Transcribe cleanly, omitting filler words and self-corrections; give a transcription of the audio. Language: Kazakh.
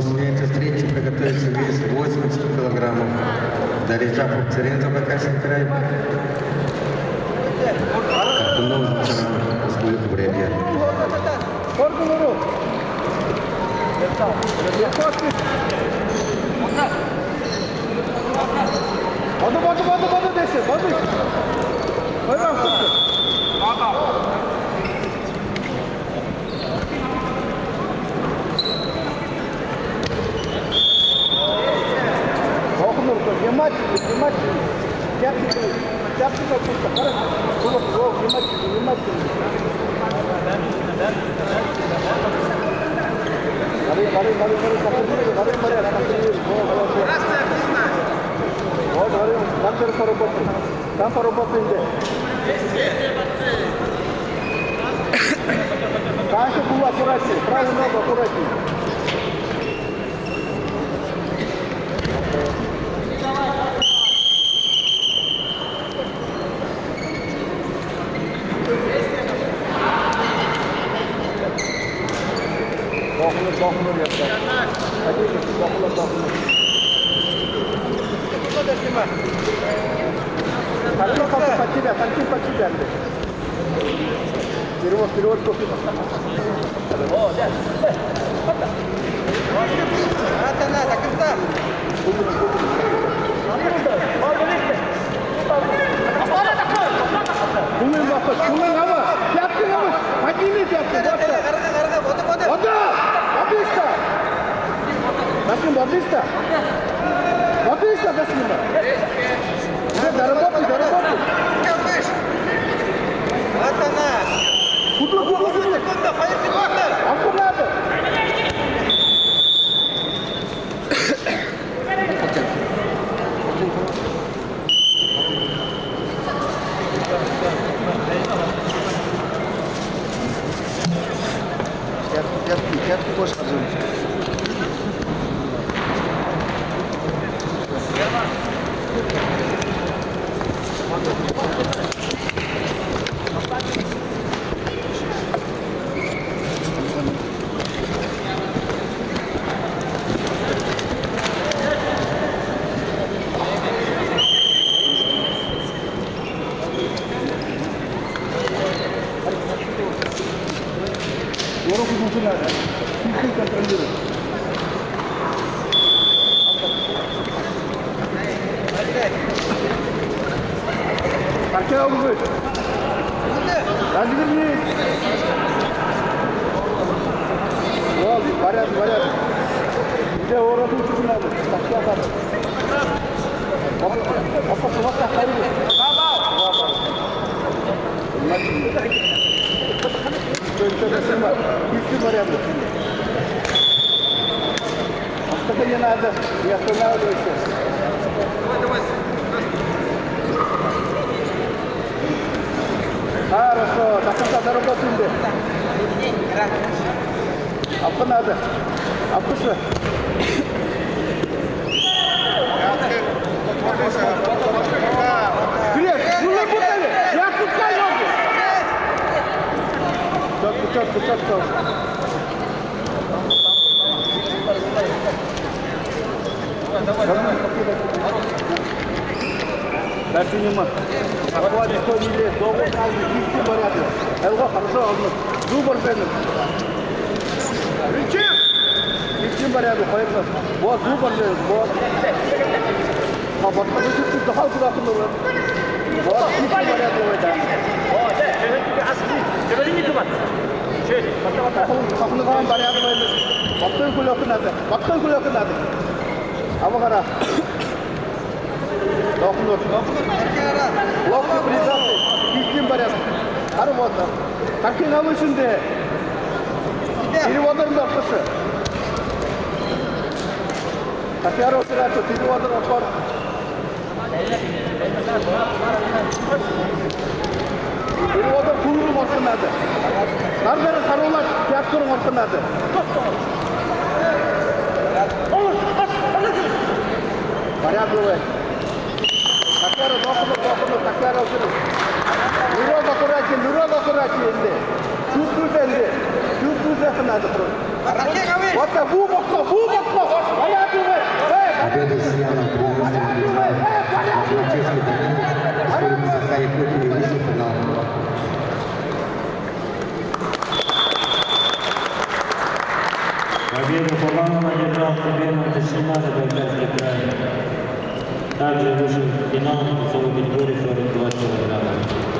После этой встречи приготовится вес 80 килограммов. Дарижапов Церенза Бакасин край. Картунов Республика Бурятия. Badı desin, badı. Öyle yaptı. Окунур, внимательно. Тяпки как-то, хорошо. Внимательно. Там поработаем здесь. Танки было аккуратнее, правую ногу аккуратнее. Дохнул я так. Дохнул. Под тебя. Вперед, кофе. О, да. Это надо, когда? Подними пятки. Воды до снима. Доработай. Вот она. Куда? А надо? Пятки тоже подзорить. Контролирует. Аркеологи будет. Развернись. Вот, порядок. Где уроду учить надо. Что-то не надо, не останавливайся. Давай. Хорошо, до конца доработаем. Апы надо. Апышы. Привет, ну не путали, не отпускай ногу. Четко. Дальше нема. Охватит, кто не лезет, долго алды, кисти порядок. Элга хорошо алды. Зубр бенным. Кисти порядок, поэтому. Вот зубр бенным, вот. А вот подожди, дохал куда куда. Вот кисти порядок это. О, да, асli. Не кумат. Шöyle, bak. Bakın порядок böyle. Baktın kulakın adı. Ama kara. Doktor. Loktu prizatı. Kistim порядок. Arı oldu. Takın alışındı. Biri odanın akışı. Takar oturardı. Biri odanın akışı. Biri odanın kurulum ortanadı. Narları sarılar. Tiyatronun ortanadı. Порядок. Takara dokunu, takara oturur. Nurol akıratı. Süzdüz endi. Süzdüz yakın adı kurur. Bu bakma. Победу Кубанова одержал Кубена Ташина Забайкальский край. Также вышел в финал весовой категории 42 килограмма.